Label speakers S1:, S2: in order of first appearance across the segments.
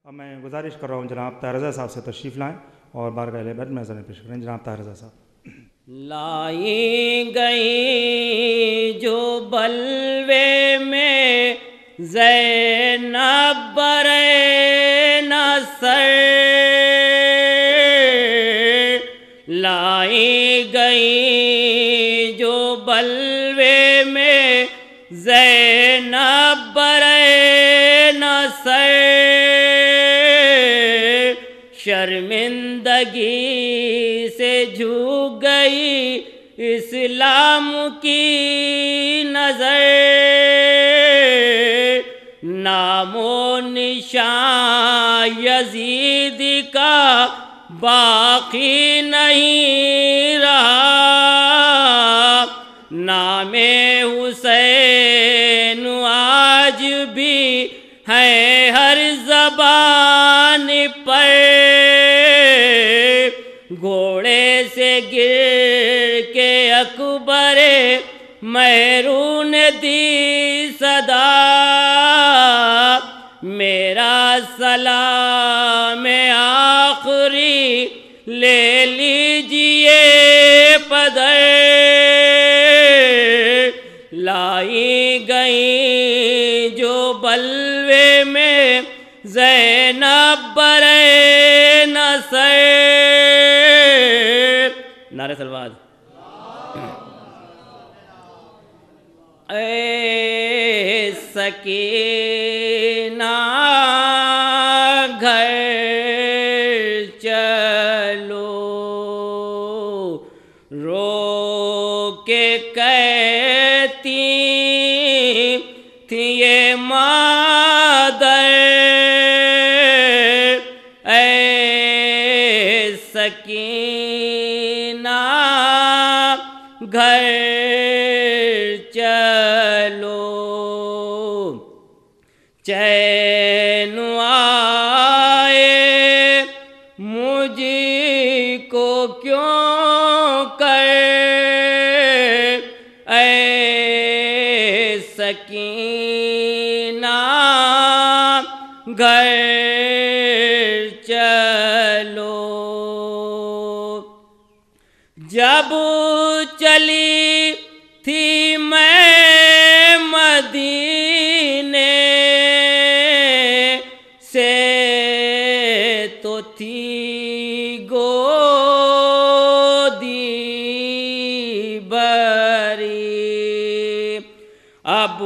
S1: اب میں گزارش کر رہا ہوں جناب طاہر رضا صاحب سے تشریف لائیں اور بارگاہ الہبت میں نظریں پیش کریں. جناب طاہر رضا صاحب.
S2: لائی گئی جو بلوے میں زینب برے نصر، لائی گئی جو بلوے میں زینب برے نصر، شرمندگی سے جھک گئی اسلام کی نظر، نام و نشان یزید کا باقی نہیں رہا، نام حسین آج بھی ہے ہر زبان پر، گھوڑے سے گر کے اکبر مہرو نے دی صدا، میرا سلام آخری لے لیجئے پدر، لائی گئی جو بلوے میں زینب برے نصر. نعرہ سلوات. اے سکینہ گھر چلو، رو کے کہتی تھی یہ مادر، اے سکینہ گھر چلو، چین آئے مجھ کو کیوں کر، اے سکینہ گھر چلو، جب چلی تھی میں مدینے سے تو تھی گودی بری، اب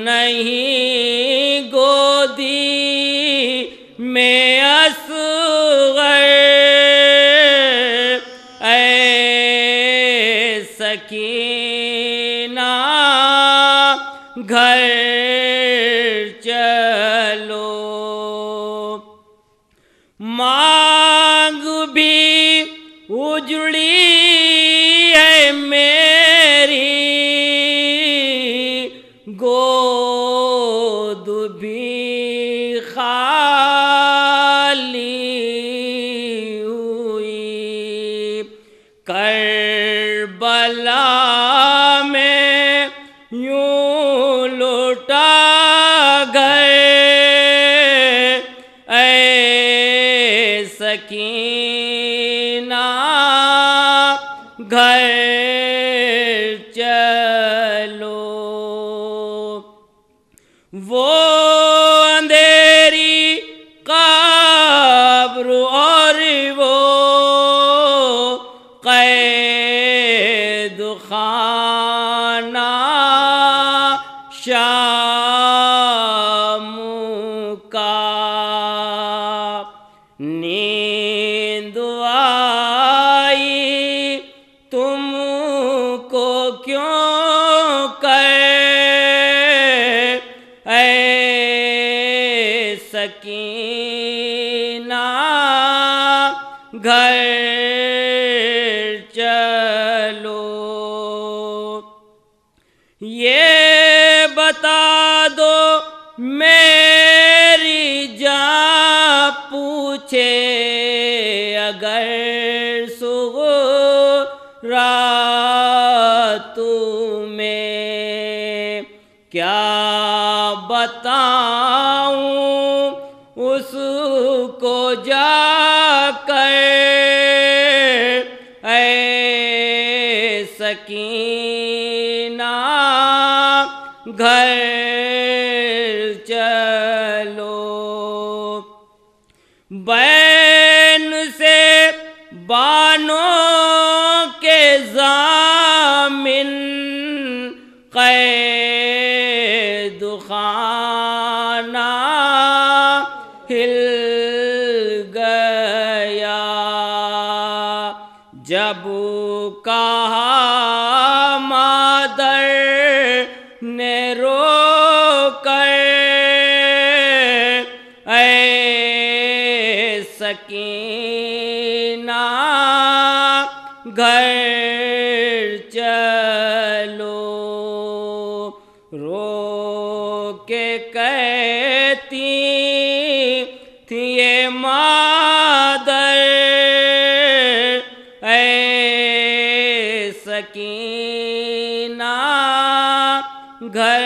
S2: نہیں گودی میں اصغر، اے سکینہ گھر چلو، مانگ بھی اجڑی ہے میری، گود بھی خالی ہوئی، کربلا میں یوں لوٹا گئے، اے سکینہ گھر چلو، وہ اندھیری قبر اور وہ قید خانہ شام کا، نیند آئی تم کو کیوں کر، اے سکینہ گھر چلو، یہ بتا دو میری جان پوچھے اگر صغرا تمہیں کیا بتاؤں اس کو جا کر اے سکینہ گھر چلو، بین سے بانوں کے ضامن قید خانہ ہل گیا، جب کہا مادر نے رو کر اے سکینہ گھر چلو، رو کے کہتی تھی یہ مادر اے سکینہ گھر